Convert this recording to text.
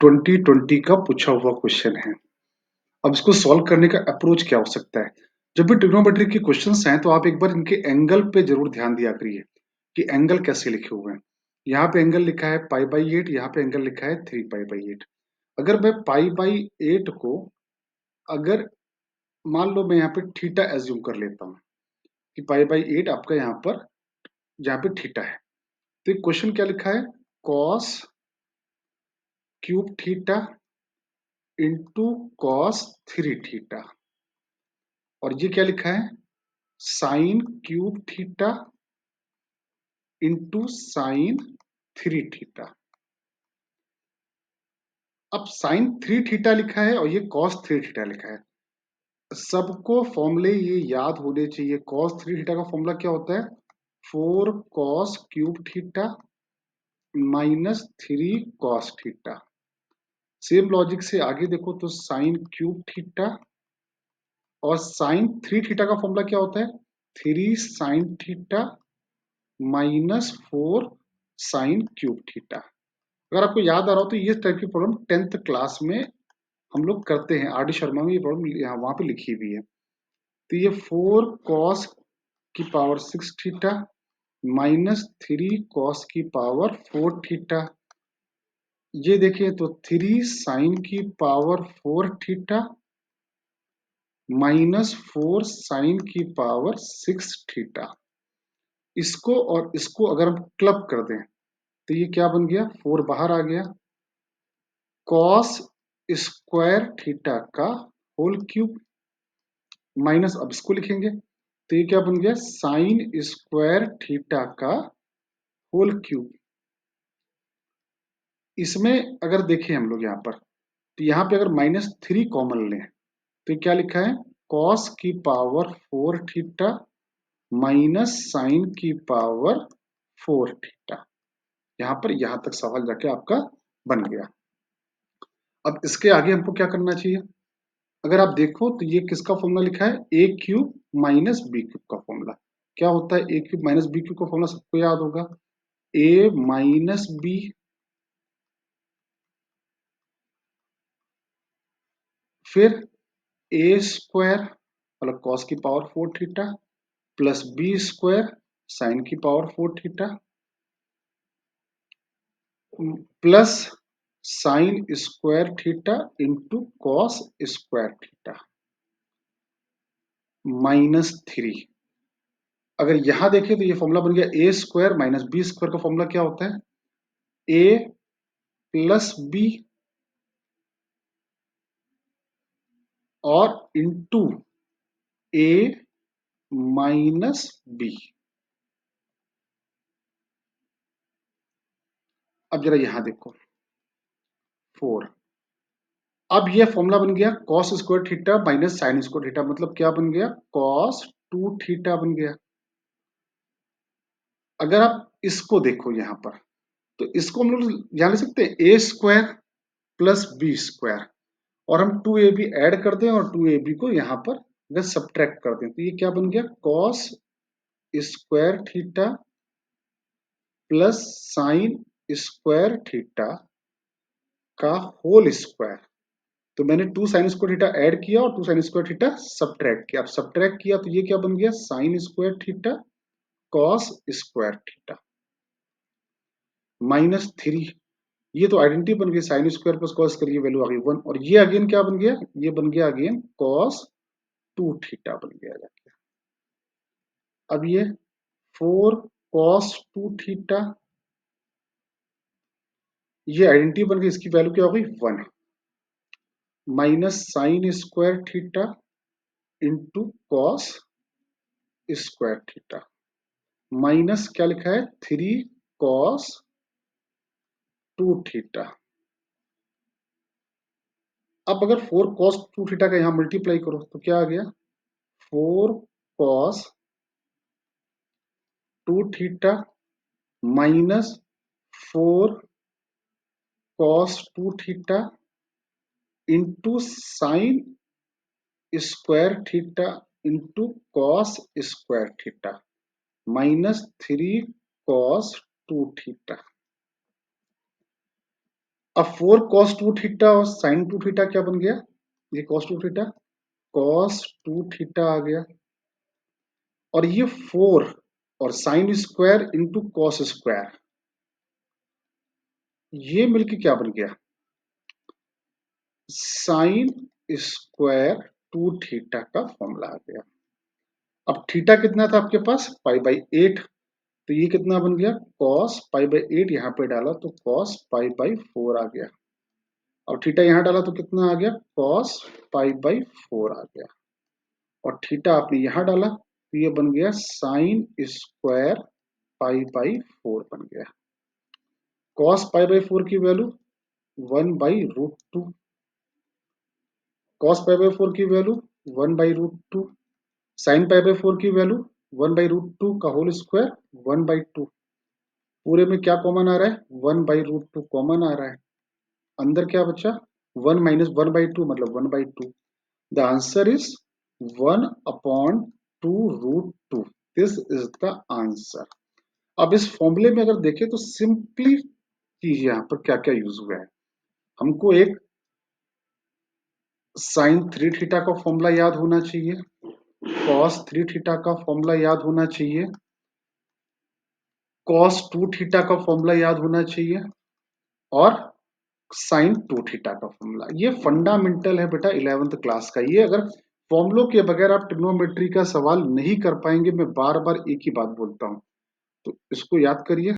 2020 का पूछा हुआ क्वेश्चन है। अब इसको सॉल्व करने का अप्रोच क्या हो सकता है? जब भी ट्रिग्नोमेट्री के क्वेश्चंस हैं तो आप एक बार इनके एंगल पे जरूर ध्यान दिया करिए कि एंगल कैसे लिखे हुए हैं। यहाँ पे एंगल लिखा है π/8, यहाँ पे एंगल लिखा है 3π/8। अगर मैं π/8 को अगर मान लो मैं यहाँ पे थीटा एज्यूम कर लेता हूँ कि π/8 आपका यहाँ पर जहाँ पे थीटा है, तो क्वेश्चन क्या लिखा है? Cos cube theta into cos 3 theta. और ये क्या लिखा है? Sine cube theta into sine 3 theta. अब साइन 3 थीटा लिखा है और ये कॉस 3 थीटा लिखा है। सबको फॉर्मूले ये याद होने चाहिए। कॉस 3 थीटा का फॉर्मूला क्या होता है? 4 cos cube theta minus 3 cos theta. Same logic से आगे देखो तो साइन क्यूब थीटा और साइन 3 थीटा का फॉर्मूला क्या होता है? 3 sine theta minus 4 sine cube theta. अगर आपको याद आ रहा हो तो ये टाइप की प्रॉब्लम 10th क्लास में हम लोग करते हैं। आर डी शर्मा में ये प्रॉब्लम यहाँ वहां पे लिखी हुई है। तो ये 4 कॉस की पावर 6 थीटा माइनस 3 कॉस की पावर 4 थीटा। ये देखिए तो 3 साइन की पावर 4 थीटा माइनस 4 साइन की पावर 6 थीटा। इसको और इसको अगर हम क्लब कर दें तो ये क्या बन गया? 4 बाहर आ गया, कॉस स्क्वायर थीटा का होल क्यूब माइनस, अब इसको लिखेंगे तो ये क्या बन गया? साइन स्क्वायर थीटा का होल क्यूब। इसमें अगर देखें हम लोग यहाँ पर तो यहाँ पे अगर -3 कॉमन लें तो क्या लिखा है? कॉस की पावर 4 थीटा माइनस साइन की पावर 4 थीटा। यहाँ पर यहाँ तक सवाल जाके आपका बन गया। अब इसके आगे हमको क्या करना चाहिए? अगर आप देखो तो ये किसका फॉर्मूला लिखा है? A cube minus B cube का फॉर्मूला। क्या होता है A cube minus B cube का फॉर्मूला? सबको याद होगा, ए माइनस बी फिर ए स्क्वायर मतलब कॉस की power 4 theta plus B square sine की power 4 theta plus sine square theta into cos square theta -3। अगर यहां देखें तो ये फॉर्मूला बन गया A square minus B square का फॉर्मूला क्या होता है? ए प्लस बी और इंटू ए माइनस बी। अब जरा यहां देखो 4। अब यह फॉर्मूला बन गया cos square theta minus sign square theta, मतलब क्या बन गया? कॉस 2 थीटा बन गया। अगर आप इसको देखो यहां पर तो इसको हम लोग यहां लिख सकते हैं ए स्क्वायर प्लस बी स्क्वायर और हम 2ab ऐड कर दें और 2ab को यहां पर अगर सब्ट्रैक्ट कर दें तो ये क्या बन गया? Cos square theta plus sine square theta का होल स्क्वायर। तो मैंने 2 साइन स्क्वायर थीटा ऐड किया और 2 साइन स्क्वायर थीटा सब्ट्रैक्ट किया। अब सब्ट्रैक्ट किया तो ये क्या बन गया? Sign square theta cos square theta -3। ये तो आइडेंटिटी बन गई, साइन स्क्वायर प्लस कॉस करिए वैल्यू आ गई 1 और ये अगेन क्या बन गया? ये बन गया अगेन कॉस 2 थीटा बन गया जाके। अब ये 4 कॉस 2 थीटा ये आइडेंटिटी बन गई, इसकी वैल्यू क्या हो गई? 1 minus sign square theta into cos square theta minus क्या लिखा है? 3 कॉस 2 थीटा। अब अगर 4 कॉस 2 थीटा का यहां मल्टीप्लाई करो तो क्या आ गया? 4 cos 2 theta minus 4 cos 2 theta into sine square theta into cos square theta -3 cos 2 theta. अब 4 cos 2 थीटा और sin 2 थीटा क्या बन गया? ये cos 2 थीटा, cos 2 थीटा आ गया, और ये 4 और sine square into cos square, ये मिलके क्या बन गया? साइन स्क्वायर 2 थीटा का फॉर्मूला आ गया। अब थीटा कितना था आपके पास? पाई/8, तो ये कितना बन गया? cos पाई/8, यहां पे डाला तो cos पाई/4 आ गया। अब थीटा यहां डाला तो कितना आ गया? cos पाई/4 आ गया। और थीटा आपने यहां डाला तो ये बन गया साइन स्क्वायर पाई/4 बन गया। cos पाई/4 की वैल्यू 1/√2, cos पाई/4 की वैल्यू 1/√2, साइन पाई/4 की वैल्यू 1/√2 का होल स्क्वायर 1/2। पूरे में क्या कॉमन आ रहा है? 1/√2 कॉमन आ रहा है। अंदर क्या बचा? 1 - 1/2 मतलब 1/2। The answer is 1/2√2। This is the answer. अब इस फॉर्मूले में अगर देखें तो सिंपली कीजिए, यहां पर क्या क्या यूज हुआ है। हमको एक sin 3 थीटा का फॉर्मूला याद होना चाहिए, cos 3 थीटा का फॉर्मूला याद होना चाहिए, cos 2 थीटा का फॉर्मूला याद होना चाहिए, और sin 2 थीटा का फॉर्मूला। ये फंडामेंटल है बेटा 11th क्लास का। ये अगर फॉर्मुलों के बगैर आप ट्रिग्नोमेट्री का सवाल नहीं कर पाएंगे, मैं बार बार एक ही बात बोलता हूं, तो इसको याद करिए।